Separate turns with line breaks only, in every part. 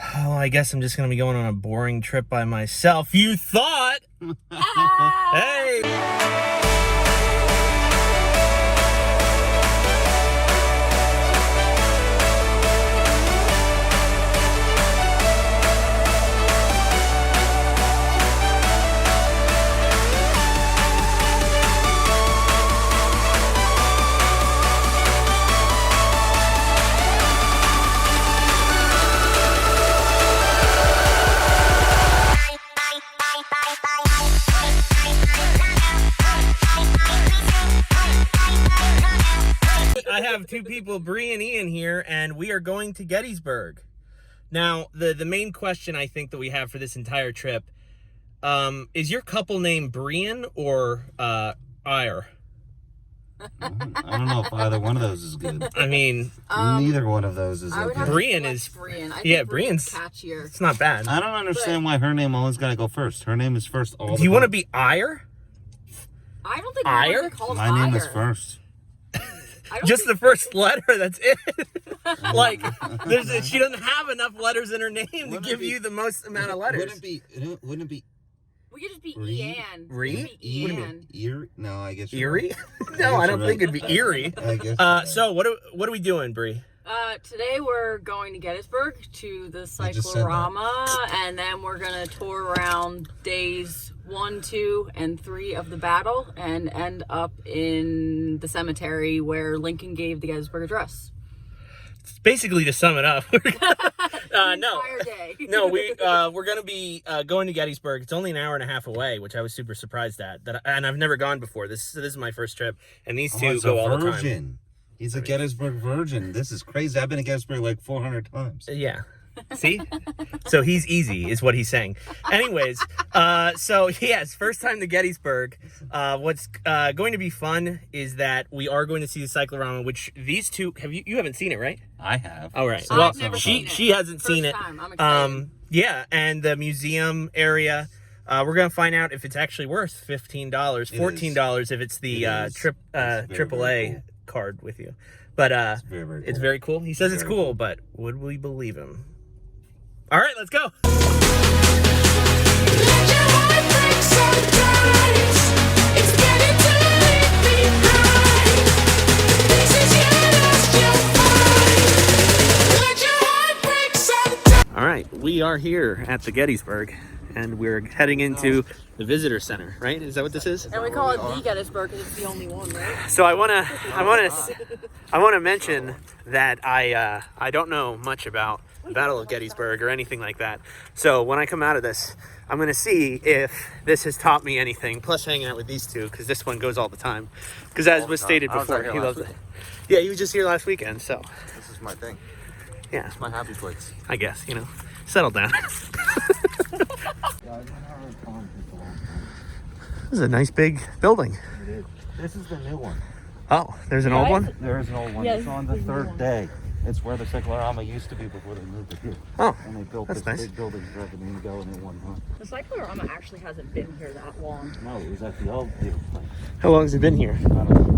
Oh, I guess I'm just gonna be going on a boring trip by myself. You thought? Hey! I have two people, Bree and Ian, here, and we are going to Gettysburg. Now, the main question I think that we have for this entire trip, is your couple name Brian or Ire?
I don't know if either one of those is good.
I mean,
neither one of those is okay.
Brian is
Brian.
Yeah, Brian's
catchier.
It's not bad.
I don't understand why her name always got to go first. Her name is first all the time.
Do you want to be Ire?
I don't think
Ire?
called
My name is first.
Just the first letter, that's it. Like, she doesn't have enough letters in her name to give you the most amount of letters.
Wouldn't it be
we could just be
Ian.
Ian.
Eerie? No, I guess
Eerie? No, I don't think it'd be eerie.
I guess.
So what are we doing, Bree?
Today we're going to Gettysburg to the Cyclorama, and then we're gonna tour around days 1, 2, and 3 of the battle, and end up in the cemetery where Lincoln gave the Gettysburg Address.
Basically, to sum it up,
No,
we're gonna be going to Gettysburg. It's only an hour and a half away, which I was super surprised at. And I've never gone before. This is my first trip, and these two go all the time.
He's a Gettysburg virgin. This is crazy. I've been to Gettysburg like 400 times.
Yeah. See? So he's easy, is what he's saying. Anyways, so yes, first time to Gettysburg. What's going to be fun is that we are going to see the Cyclorama, which these two you haven't seen it, right?
I have.
All right.
So
well,
she
hasn't seen it.
I'm excited.
Yeah, and the museum area. We're gonna find out if it's actually worth $15, $14 if it's the AAA cool card with you. But it's very, very cool. It's very cool. He says it's cool, but would we believe him? All right, let's go. All right, we are here at the Gettysburg, and we're heading into the visitor center, right? Is that what this is?
And we call it the Gettysburg because it's the only one, right?
So I wanna mention that I don't know much about the Battle of Gettysburg or anything like that. So when I come out of this, I'm gonna see if this has taught me anything. Plus hanging out with these two, because this one goes all the time. Because as was stated before, he loves it. Yeah, he was just here last weekend, so.
This is my thing.
Yeah.
It's my happy place.
I guess, settle down. This is a nice big building.
It is. This is the new one.
Oh, there's an old one?
There is an old one.
Yeah,
it's on the third day. It's where the Cyclorama used to be before they moved it here.
Oh,
and they built
that's
this
nice.
big building forever and go in one month.
The Cyclorama actually hasn't been here that long.
No, it was at the old place.
How long has it been here?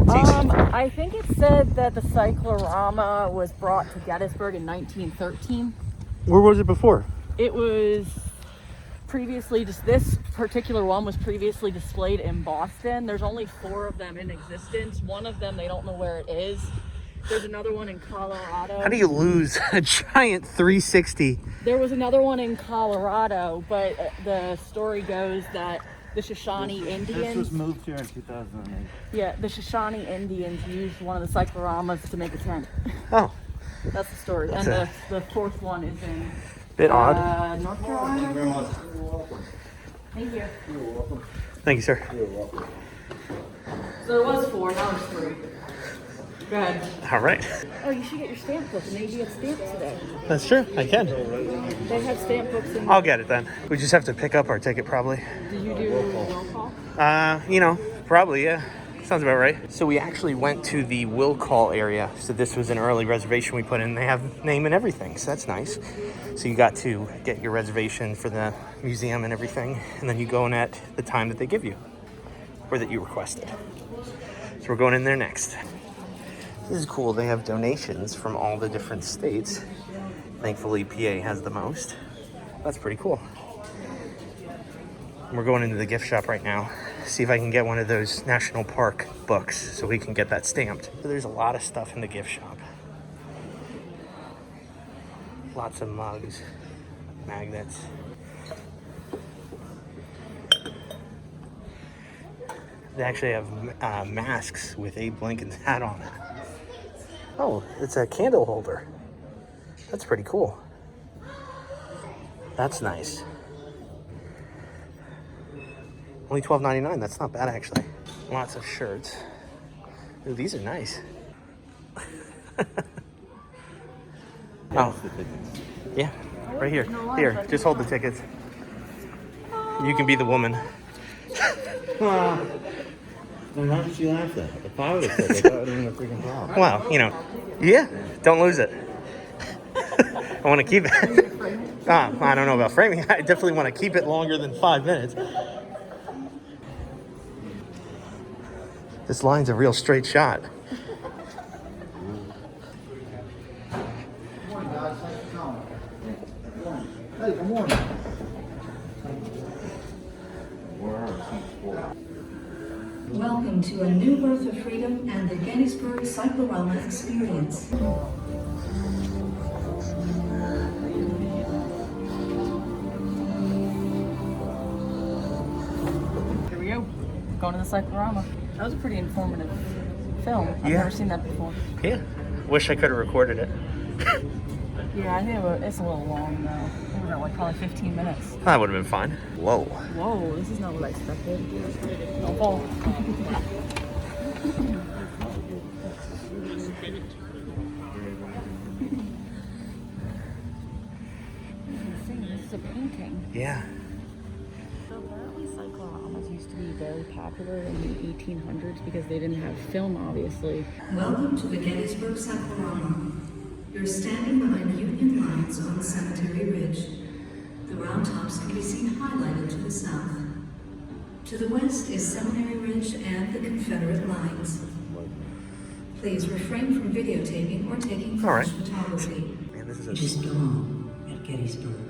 I think it said that the Cyclorama was brought to Gettysburg in 1913.
Where was it before?
It was previously, this particular one was previously displayed in Boston. There's only 4 of them in existence. One of them, they don't know where it is. There's another one in Colorado.
How do you lose a giant 360?
There was another one in Colorado, but the story goes that the Shoshone Indians...
This was moved here in 2008.
Yeah, the Shoshone Indians used one of the Cycloramas to make a tent.
Oh.
That's the story.
That's
and the 4th one is in...
Bit odd.
North Carolina.
You're welcome.
Thank you.
You're welcome.
Thank you, sir.
You're welcome.
So there was 4, now there's 3. Go ahead.
All right.
Oh, you should get your stamp book, and maybe it's stamped today.
That's true. I can.
They have stamp books in...
I'll get it then. We just have to pick up our ticket probably.
Did you do roll call?
Probably, yeah. Sounds about right. So we actually went to the will call area. So this was an early reservation we put in. They have name and everything, so that's nice. So you got to get your reservation for the museum and everything, and then you go in at the time that they give you, or that you requested. So we're going in there next. This is cool. They have donations from all the different states, Thankfully, PA has the most. That's pretty cool. We're going into the gift shop right now. See if I can get one of those national park books so we can get that stamped. So there's a lot of stuff in the gift shop. Lots of mugs, magnets. They actually have masks with Abe Lincoln's hat on it. Oh, it's a candle holder. That's pretty cool. That's nice. Only $12.99. That's not bad, actually. Lots of shirts. Ooh, these are nice. Oh, yeah, right here. Here, just hold the tickets. You can be the woman.
Then how did you laugh at? If I would have said it, that would have been a freaking problem.
Well, you know, yeah, don't lose it. I want to keep it. I don't know about framing. I definitely want to keep it longer than 5 minutes. This line's a real straight shot.
Hey, good morning.
Welcome to a new birth of freedom and the Gettysburg Cyclorama experience.
Here we go. Going to the Cyclorama. That was a pretty informative film. I've never seen that before.
Yeah. Wish I could have recorded it.
Yeah, I think it's a little long though. It was like probably 15 minutes.
That would have been fine. Whoa.
Whoa, this is not what I expected. Don't fall. This is a painting.
Yeah.
So apparently cycloramas used to be very popular in the 1800s because they didn't have film, obviously.
Welcome to the Gettysburg Cyclorama. You're standing behind Union lines on the Cemetery Ridge. The round tops can be seen highlighted to the south. To the west is Seminary Ridge and the Confederate lines. Please refrain from videotaping or taking flash photography.
Man, this is
It is dawn at Gettysburg,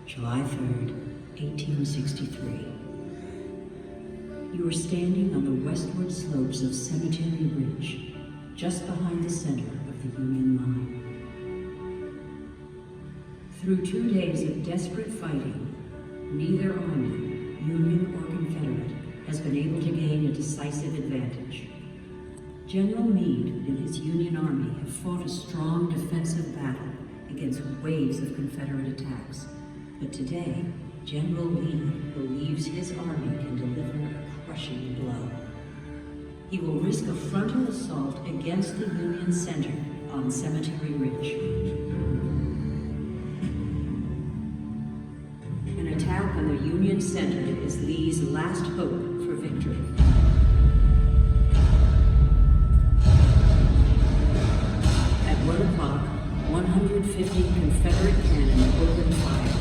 July 3rd, 1863. You are standing on the westward slopes of Cemetery Ridge, just behind the center of the Union line. Through 2 days of desperate fighting, neither army, Union or Confederate, has been able to gain a decisive advantage. General Meade and his Union Army have fought a strong defensive battle against waves of Confederate attacks. But today, General Lee believes his army can deliver a crushing blow. He will risk a frontal assault against the Union center on Cemetery Ridge. An attack on the Union center is Lee's last hope for victory. At 1 o'clock, 150 Confederate cannon open fire.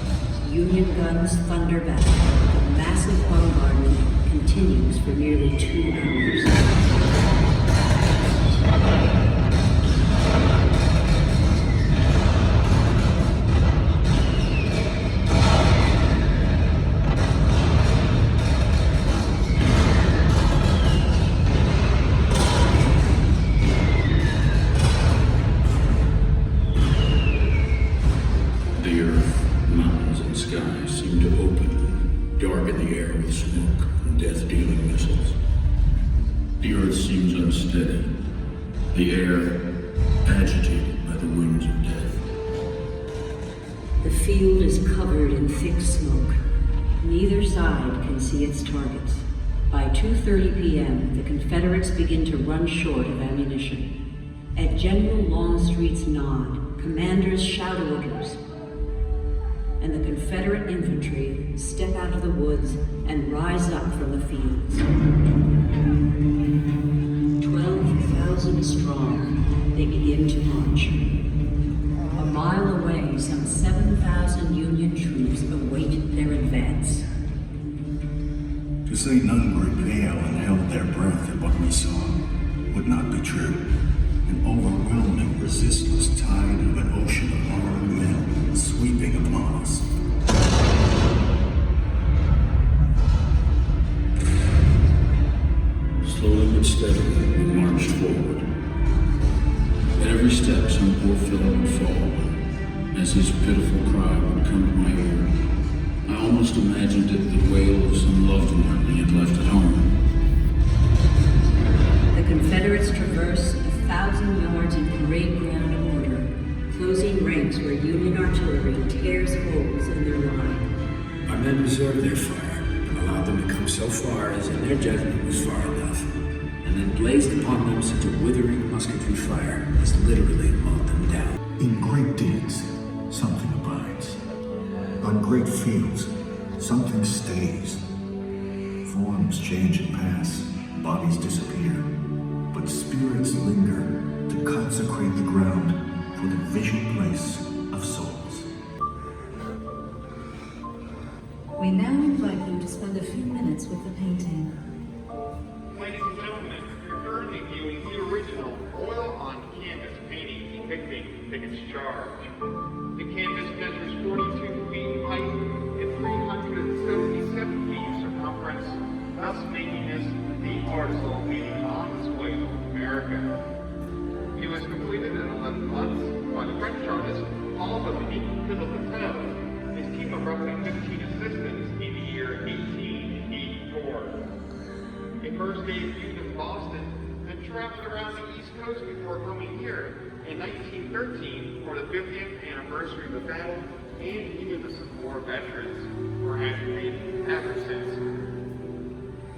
Union guns thunder back. The massive bombardment continues for nearly 2 hours.
The earth, mountains, and sky seem to open, darken the air with smoke and death-dealing missiles. The earth seems unsteady, the air agitated by the winds of death.
The field is covered in thick smoke. Neither side can see its targets. By 2:30 p.m., the Confederates begin to run short of ammunition. At General Longstreet's nod, commanders shout orders, and the Confederate infantry step out of the woods and rise up from the fields. 12,000 strong, they begin to march. A mile away, some 7,000 Union troops await their advance.
To say none grew pale and held their breath at what we saw would not be true. An overwhelming, resistless tide of an ocean of armed men. sweeping upon us.
Slowly but steadily, we marched forward. At every step, some poor fellow would fall. As his pitiful cry would come to my ear, I almost imagined it the wail of some loved one he had left at home.
The Confederates traverse 1,000 yards in parade ground order, closing ranks where Union artillery tears holes in their line.
Our men reserved their fire and allowed them to come so far as in their judgment was far enough, and then blazed upon them such a withering musketry fire as literally mowed them down.
In great deeds, something abides. On great fields, something stays. Forms change and pass, bodies disappear, but spirits linger to consecrate the ground for the vision place of souls.
We now invite you to spend a few minutes with the painting.
Ladies and gentlemen, you're currently viewing the original oil on canvas painting depicting Pickett's Charge. The canvas measures 42 feet in height and 377 feet in circumference, thus making this the artisanal painting on display of America. It was completed in 11 months by the French artist Paul Patel, his team of roughly 15 assistants in the year 1884. It first debuted in Boston and traveled around the East Coast before coming here in 1913 for the 50th anniversary of the battle and even the Civil War veterans were agitated ever since.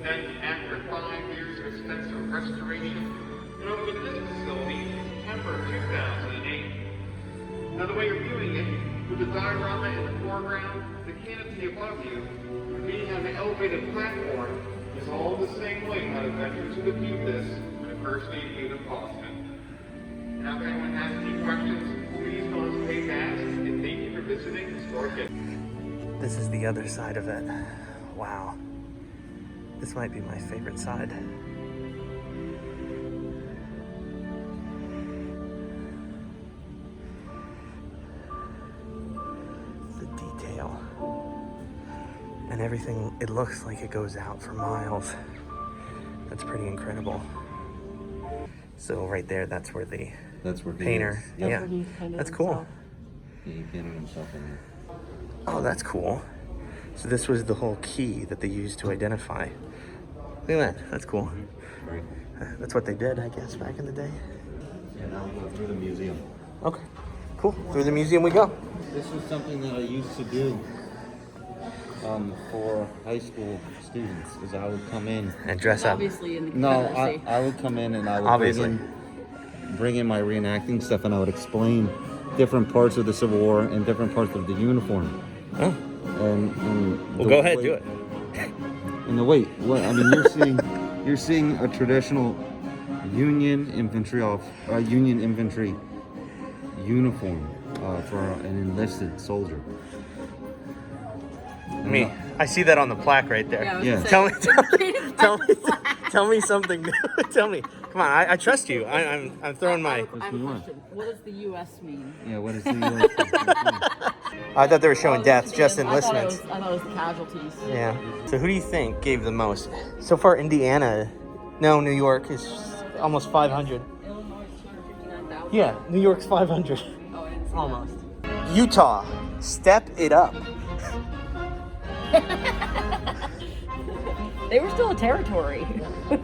Then, after 5 years of extensive restoration, it opened this facility in September 2008. Now, the way you're viewing it, with the diorama in the foreground, the canopy above you, being on the elevated platform, is all the same way how the veterans would have viewed this when it first debuted in Boston. Now, if anyone has any questions, please don't hesitate to ask, and thank you for visiting Historic Gettysburg.
This is the other side of it. Wow. This might be my favorite side. The detail. And everything, it looks like it goes out for miles. That's pretty incredible. So right there, that's where the painter, yeah, that's cool.
Yeah, he painted himself in there.
Oh, that's cool. So this was the whole key that they used to identify. Look at that, that's cool.
Right.
That's what they did, I guess, back in the day.
Yeah, now we'll go through the museum.
Okay, cool. Through the museum we go.
This was something that I used to do for high school students, is I would come in.
And dress up.
Obviously in the
No,
Confederacy.
I would come in and I would
Obviously.
bring in my reenacting stuff, and I would explain different parts of the Civil War and different parts of the uniform.
Oh,
And
well, go ahead, do it.
And the weight. What I mean, you're seeing a traditional Union infantry uniform for an enlisted soldier.
Me, I see that on the plaque right there.
Yeah, I was
Yeah.
gonna say,
Tell me something new. Tell me. Come on, I trust you. I'm throwing my.
I have a question. What does the U.S. mean?
Yeah, what is the U.S.?
I thought they were showing deaths, just enlistments.
I thought it was the casualties.
Yeah. So who do you think gave the most? So far, Indiana. No, New York is almost 500.
Illinois is 259,000.
Yeah, New York's 500.
Oh, I didn't see
Almost. Utah, step it up.
They were still a territory.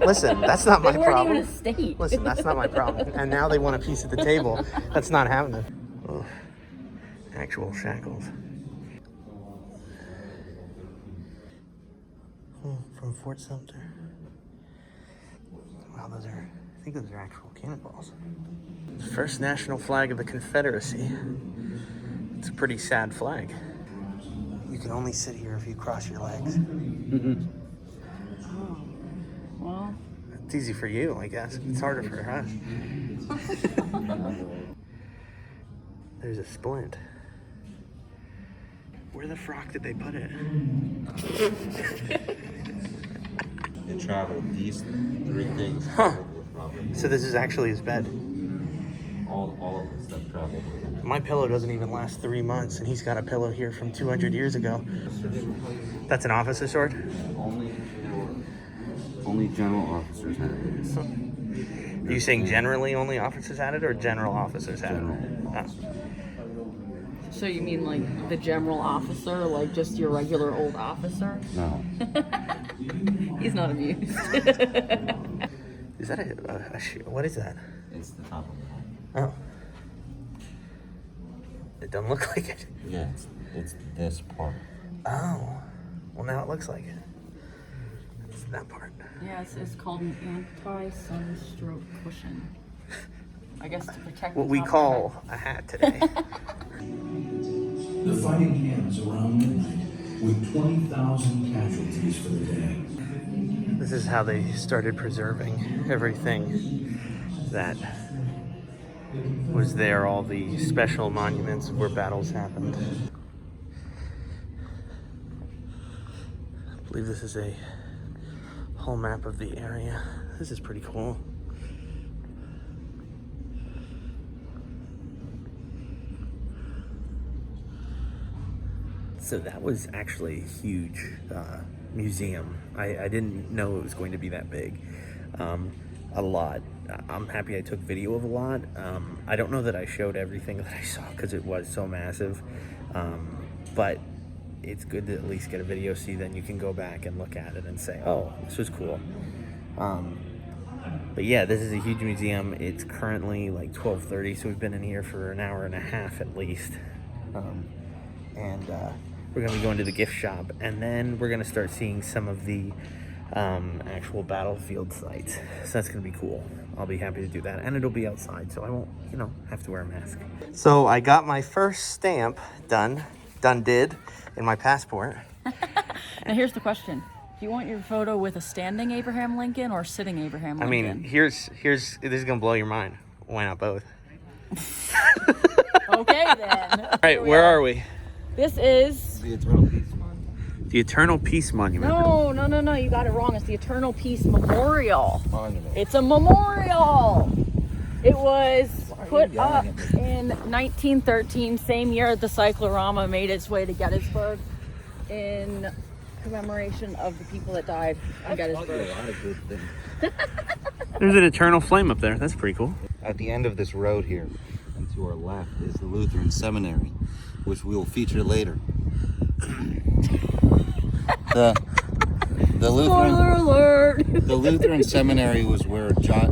Listen, that's not my
They weren't
problem.
even a state.
Listen, that's not my problem. And now they want a piece at the table. That's not happening. Ugh. Actual shackles. From Fort Sumter. Wow, I think those are actual cannonballs. The first national flag of the Confederacy. It's a pretty sad flag. You can only sit here if you cross your legs.
Oh, well.
It's easy for you, I guess. It's harder for us. There's a splint. Where the frock did they put it?
It traveled these three things.
Huh. So this is actually his bed.
All of the stuff traveled.
My pillow doesn't even last 3 months, and he's got a pillow here from 200 years ago. That's an officer's sword?
Only general officers have it.
Are you saying generally only officers had it, or general officers had it? Oh.
So you mean like the general officer, like just your regular old officer?
No.
He's not amused.
Is that what is that?
It's the top of it.
Oh. It doesn't look like it.
Yeah, it's this part.
Oh. Well, now it looks like it. It's that part.
Yeah, it's called an anti-sunstroke cushion. I guess to protect
What
the
we
top
call
of
a hat today.
The fighting ends around midnight with 20,000 casualties for the day.
This is how they started preserving everything that was there, all the special monuments where battles happened. I believe this is a whole map of the area. This is pretty cool. So that was actually a huge museum. I didn't know it was going to be that big. A lot. I'm happy I took video of a lot. I don't know that I showed everything that I saw because it was so massive. But it's good to at least get a video, see, then you can go back and look at it and say, oh, this was cool. But yeah, this is a huge museum. It's currently like 12:30, so we've been in here for an hour and a half at least. We're gonna be going to the gift shop, and then we're gonna start seeing some of the actual battlefield sites. So that's gonna be cool. I'll be happy to do that, and it'll be outside, so I won't, have to wear a mask. So I got my first stamp done in my passport.
Now here's the question. Do you want your photo with a standing Abraham Lincoln or sitting Abraham Lincoln?
I mean, here's this is gonna blow your mind. Why not both?
Okay then.
All right, where are we?
This is...
The Eternal Peace Monument.
The Eternal Peace Monument.
No, you got it wrong. It's the Eternal Peace Memorial.
Monument.
It's a memorial. It was put up in 1913, same year the Cyclorama made its way to Gettysburg, in commemoration of the people that died in Gettysburg.
A lot of good things.
There's an eternal flame up there. That's pretty cool.
At the end of this road here, and to our left, is the Lutheran Seminary, which we will feature later. The Lutheran,
Spoiler alert!
The Lutheran Seminary was where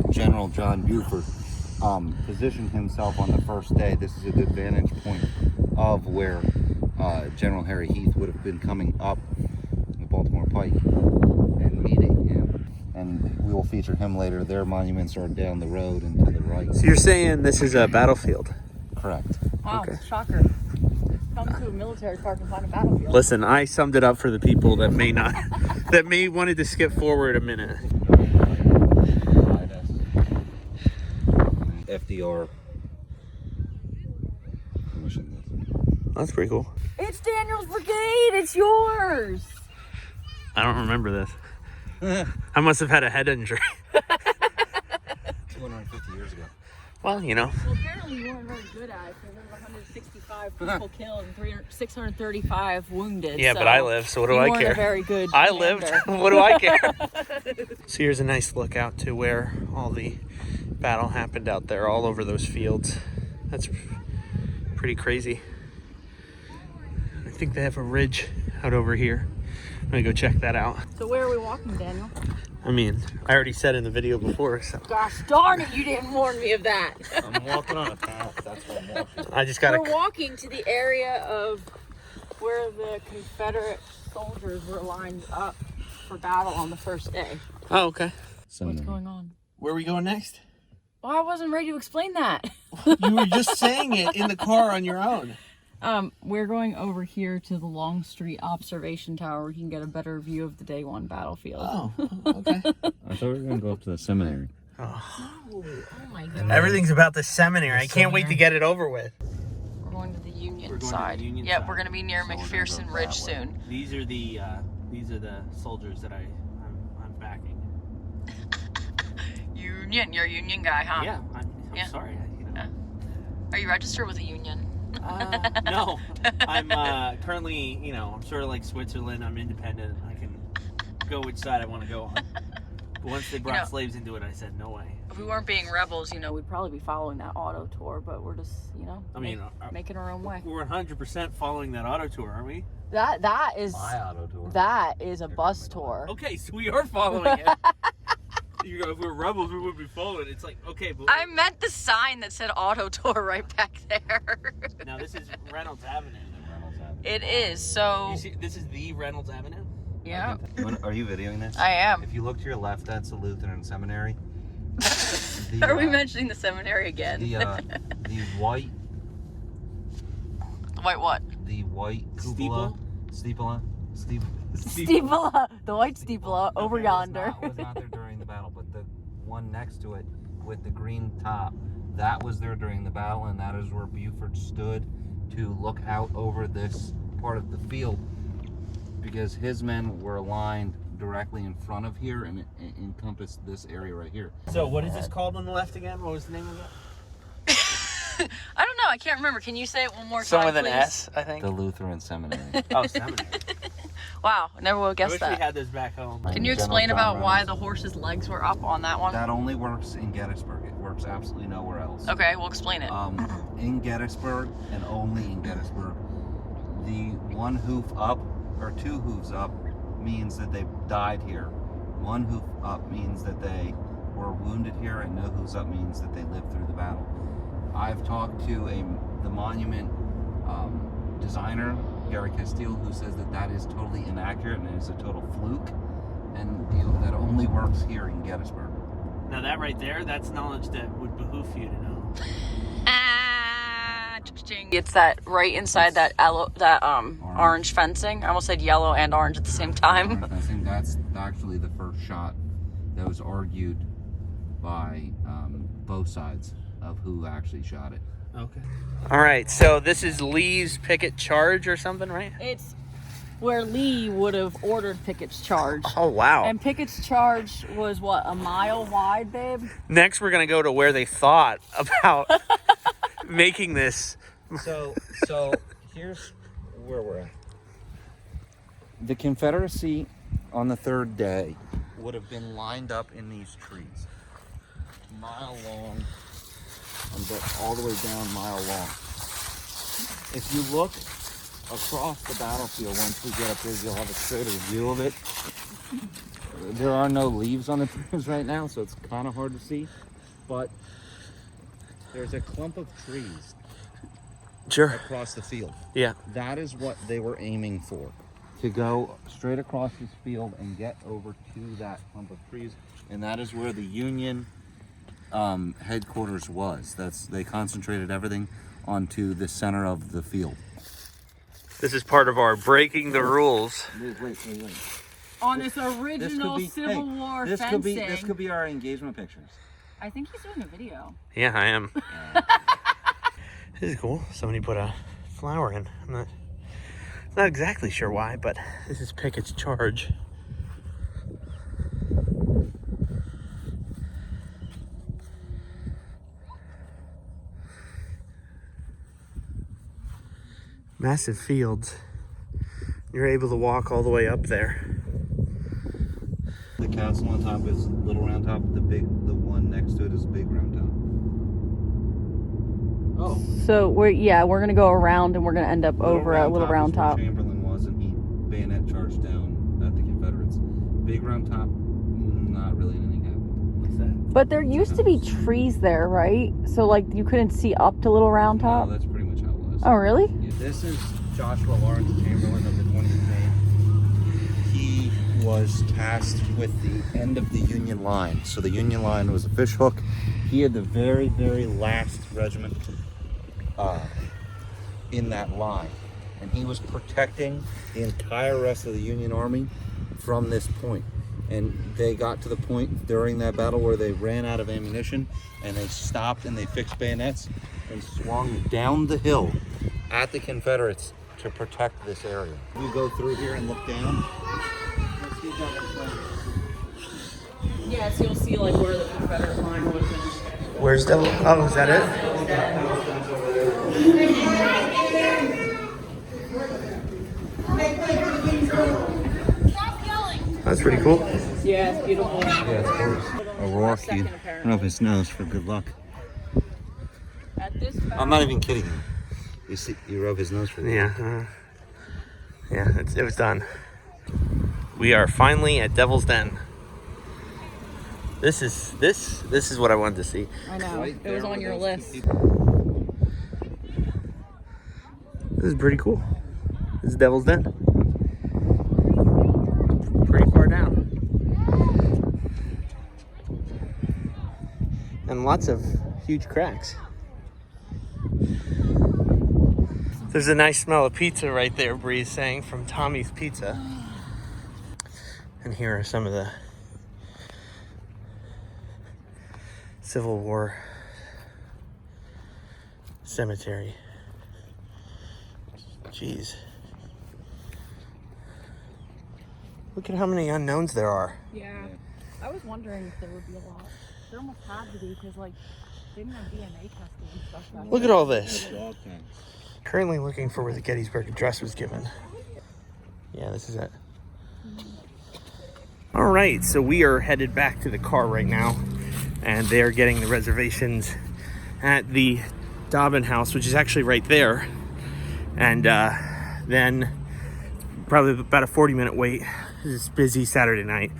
General John Buford positioned himself on the first day. This is a good vantage point of where General Harry Heath would have been coming up the Baltimore Pike and meeting him. And we will feature him later. Their monuments are down the road and to the right.
So you're saying this is a battlefield?
Correct.
Wow,
Okay.
shocker. Come to a military park and find a battlefield.
Listen, I summed it up for the people that may not, that may wanted to skip forward a minute.
FDR.
That's pretty cool.
It's Daniel's Brigade! It's yours!
I don't remember this. I must have had a head injury.
250 years ago.
Well,
Well, apparently you weren't very good at it, because there were 165 people killed and 635 wounded.
yeah,
so
but I lived, so what do
you
I
weren't
care?
a very good
I
commander.
lived. What do I care? So here's a nice look out to where all the battle happened out there, all over those fields. That's pretty crazy. I think they have a ridge out over here. I'm gonna go check that out.
So where are we walking, Daniel?
I mean, I already said in the video before, so.
Gosh darn it, you didn't warn me of that.
I'm walking on a path. That's what I'm walking.
I just gotta.
We're walking to the area of where the Confederate soldiers were lined up for battle on the first day.
Oh, okay.
What's going on?
Where are we going next?
Well, I wasn't ready to explain that.
You were just saying it in the car on your own.
We're going over here to the Long Street Observation Tower where you can get a better view of the Day 1 battlefield.
Oh, okay.
I thought we were going to go up to the seminary.
Oh my God.
Everything's about the seminary. I can't wait to get it over with.
We're going to the Union
We're going to the
side.
Union
Yep,
side.
we're going to be near
So we're gonna
McPherson
go
Ridge
that way.
soon.
These are the soldiers that I'm backing.
Union, you're a Union guy, huh?
Yeah, I'm
Yeah.
sorry.
Are Are you registered with a union?
No, I'm currently, you know, I'm sort of like Switzerland. I'm independent. I can go which side I want to go on. But once they brought slaves into it, I said, no way.
If we weren't being rebels, you know, we'd probably be following that auto tour, but we're just, you know, making our own way.
We're 100% following that auto tour, aren't we?
That is
My auto tour.
That is a bus tour.
Okay, so we are following it. You know, if we're rebels, we would be following it. It's like, okay, but...
I meant the sign that said auto tour right back there.
Now, this is Reynolds Avenue.
It is, so...
You see, this is the Reynolds Avenue?
Yeah.
Are you videoing this?
I am.
If you look to your left, that's the Lutheran Seminary.
Are we mentioning the seminary again?
The white...
The white what?
The white cupola. Steeple?
Steeple. The white steeple over yonder.
Was not there during the battle, but the one next to it with the green top, that was there during the battle, and that is where Buford stood to look out over this part of the field, because his men were aligned directly in front of here, and it encompassed this area right here.
So what is this called on the left again? What was the name of it?
I don't know. I can't remember. Can you say it one more time,
Something with
please?
an S, I think.
The Lutheran Seminary.
Oh, seminary.
Wow, never would have
I
guessed
wish
that.
we had this back home.
Can you explain about why the horse's legs were up on that one?
That only works in Gettysburg. It works absolutely nowhere else.
Okay, we'll explain it.
In Gettysburg, and only in Gettysburg, the one hoof up or two hooves up means that they died here. One hoof up means that they were wounded here, and no hooves up means that they lived through the battle. I've talked to the monument designer, Gary Castile, who says that is totally inaccurate and is a total fluke, and that only works here in Gettysburg.
Now that right there, that's knowledge that would behoove you to know.
It's that right inside that orange fencing. I almost said yellow and orange at the same time.
I think that's actually the first shot that was argued by both sides of who actually shot it.
Okay. All right, so this is Lee's picket charge or something, right?
It's where Lee would have ordered Pickett's charge.
Oh, wow.
And Pickett's charge was, what, a mile wide, babe?
Next, we're going to go to where they thought about making this.
So here's where we're at. The Confederacy on the third day would have been lined up in these trees. Mile long, and all the way down mile long. If you look across the battlefield, once we get up here, you'll have a straighter view of it. There are no leaves on the trees right now, so it's kind of hard to see. But there's a clump of trees across the field.
Yeah.
That is what they were aiming for. To go straight across this field and get over to that clump of trees. And that is where the Union headquarters was. They concentrated everything onto the center of the field.
This is part of our breaking the rules.
Wait.
On this original Civil War fencing.
This could be our engagement pictures.
I think he's doing a video.
Yeah, I am. This is cool. Somebody put a flower in. I'm not exactly sure why, but this is Pickett's charge. Massive fields. You're able to walk all the way up there.
The castle on top is Little Round Top. The one next to it is Big Round Top.
Oh.
So we're gonna go around and we're gonna end up over at Little Round Top.
Where Chamberlain was, and he bayonet charged down at the Confederates. Big Round Top, not really anything happened.
What's that?
But there used to be trees there, right? So like you couldn't see up to Little Round Top?
No, that's pretty much how it was.
Oh, really?
Yeah, this is Joshua Lawrence Chamberlain of the 20th Maine. He was tasked with the end of the Union line. So the Union line was a fish hook. He had the very, very last regiment in that line. And he was protecting the entire rest of the Union Army from this point. And they got to the point during that battle where they ran out of ammunition, and they stopped and they fixed bayonets and swung down the hill at the Confederates to protect this area. You go through here and look down. Let's see
Yes, you'll see like where the Confederate line was.
Where's the... Oh, is that it? That's pretty cool.
Yeah, it's beautiful.
Yeah, it's gorgeous. Aurora cube. I don't know if it snows for good luck.
At this
I'm not even kidding you. You see, you rub his nose for that.
Yeah. Yeah, it was done. We are finally at Devil's Den. This is what I wanted to see.
I know. It was on your list.
This is pretty cool. This is Devil's Den. Pretty far down. And lots of huge cracks. There's a nice smell of pizza right there, Bree's saying, from Tommy's Pizza. And here are some of the Civil War cemetery. Jeez. Look at how many unknowns there are.
Yeah. I was wondering if there would be a lot. There almost had to be because, like, they didn't have DNA testing and stuff back
Look at all this. Currently looking for where the Gettysburg Address was given. Yeah, this is it. All right, so we are headed back to the car right now, and they are getting the reservations at the Dobbin House, which is actually right there. And then probably about a 40-minute wait. It's busy Saturday night.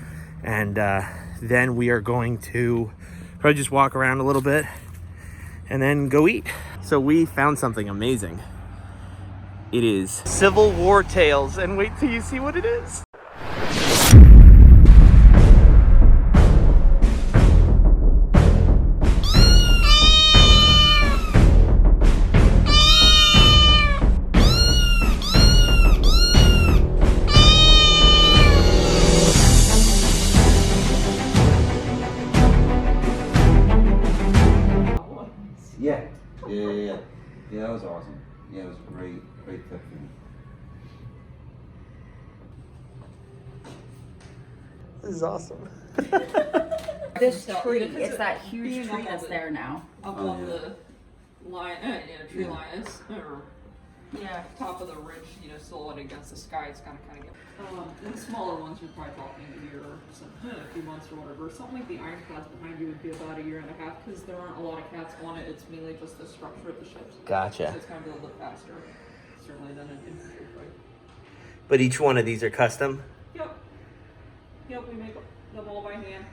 And then we are going to probably just walk around a little bit and then go eat. So we found something amazing. It is Civil War Tales, and wait till you see what it is.
Yeah, that was awesome. Yeah, it was great tip for me.
This is awesome.
This tree, it's that huge tree that's there now.
Up on the line, tree line is, or top of the ridge, silhouetted against the sky. It's kind of good. And smaller ones, you're probably talking a year or something, a few months or whatever. Something like the Iron Cats behind you would be about a year and a half because there aren't a lot of cats on it. It's mainly just the structure of the ships.
Gotcha.
So it's kind of a little bit faster, certainly, than an infantry fight.
But each one of these are custom?
Yep, we make them all by hand,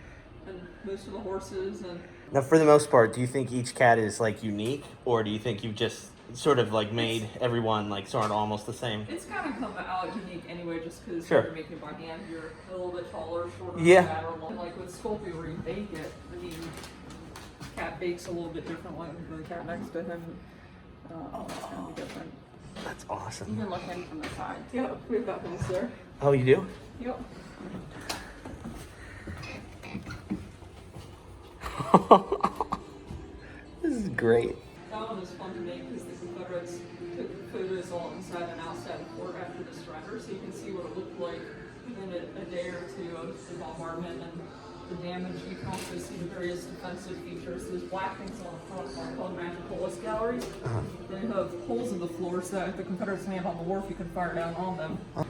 and most of the horses and.
Now, for the most part, do you think each cat is like unique, or do you think you've just sort of like made everyone like sort of almost the same?
It's kind of come out unique anyway, just because
Sure.
you're making by hand. You're a little bit taller, shorter,
Yeah.
fatter. Like with Sculpey, where you bake it, cat bakes a little bit different than the cat next to him. It's gonna be different.
That's awesome.
You can look at it from the side.
Yep, we've got those there.
Oh, you do?
Yep.
This is great.
That one was fun to make because the Confederates took photos all inside and outside the fort after the surrender, so you can see what it looked like within a day or two of the bombardment and the damage. You can also see the various defensive features. Those black things on the front are called Magicolis galleries. They have holes in the floor, so if the Confederates land on the wharf, you can fire down on them. If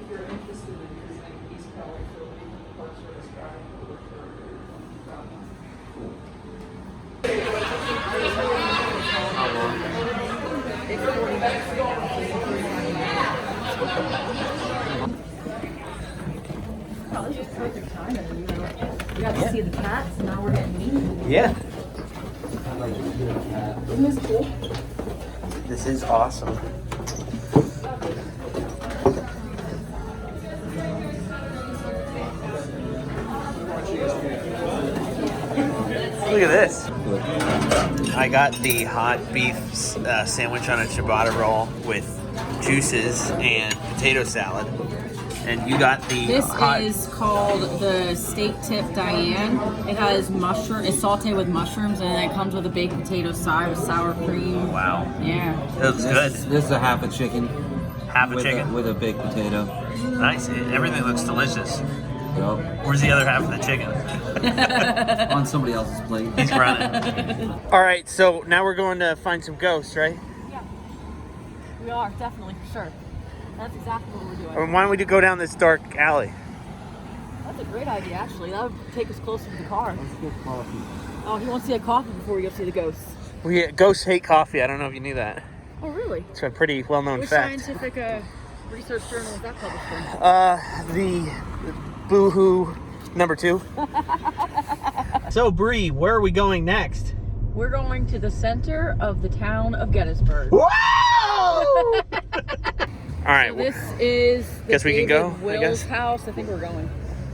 you're interested in using East Cali for the Park Service driving over for
You got to see the cats, now we're getting meat.
Yeah.
Isn't this cool?
This is awesome. Look at this. I got the hot beef sandwich on a ciabatta roll with juices and potato salad. And you got the
This
hot...
is called the steak tip Diane. It has mushroom. It's sauteed with mushrooms, and then it comes with a baked potato side with sour cream.
Wow.
Yeah.
It looks good.
This is a half a chicken.
Half a chicken.
With a baked potato.
Nice. Everything looks delicious.
Yep.
Where's the other half of the chicken?
On somebody else's plate.
He's running. All right, so now we're going to find some ghosts, right?
Yeah. We are, definitely, for sure. That's exactly what we're doing.
Or why don't we go down this dark alley?
That's a great idea, actually. That would take us closer to the car.
Let's get coffee.
Oh, he wants to get coffee before we go see the ghosts.
Ghosts hate coffee. I don't know if you knew that.
Oh, really?
It's a pretty well-known
Which
fact.
scientific research journal was that published in?
The Boohoo #2. So, Bree, where are we going next?
We're going to the center of the town of Gettysburg.
Whoa! All right.
So this is the
guess we can go,
David
I
Wills
guess.
house. I think we're going.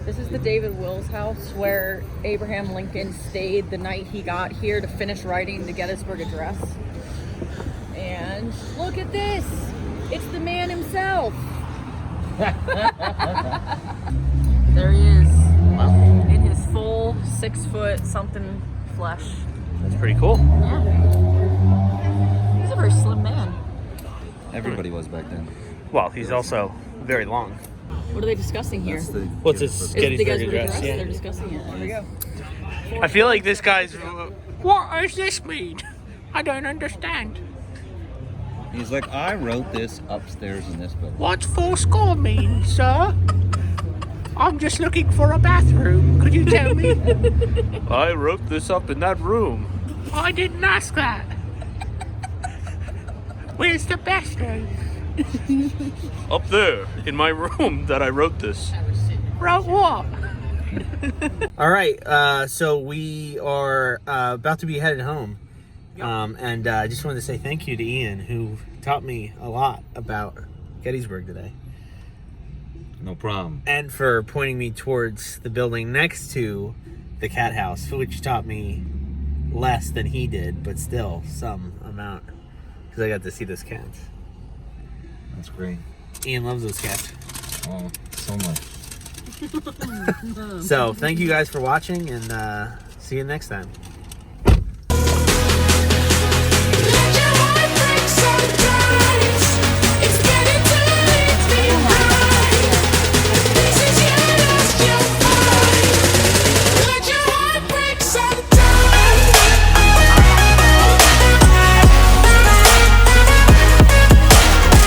This is the David Wills house where Abraham Lincoln stayed the night he got here to finish writing the Gettysburg Address. And look at this. It's the man himself. There he is. Wow. In his full 6 foot something flesh.
That's pretty cool.
Yeah. He's a very slim man.
Everybody was back then.
Well, he's also very long.
What are they discussing here?
That's the
What's this?
Is it the
Gettysburg
Gettysburg
Address?
Address?
Yeah.
They're discussing it. There we go.
I feel like this guy's. What does this mean? I don't understand.
He's like, I wrote this upstairs in this building.
What's 4 mean, sir? I'm just looking for a bathroom. Could you tell me? I wrote this up in that room. I didn't ask that. Where's the bathroom? Up there, in my room that I wrote this. Wrote what? All right, so we are about to be headed home. And I just wanted to say thank you to Ian, who taught me a lot about Gettysburg today.
No problem.
And for pointing me towards the building next to the cat house, which taught me less than he did, but still some amount. Because I got to see those cats.
That's great.
Ian loves those cats.
Oh, so much.
So thank you guys for watching, and see you next time.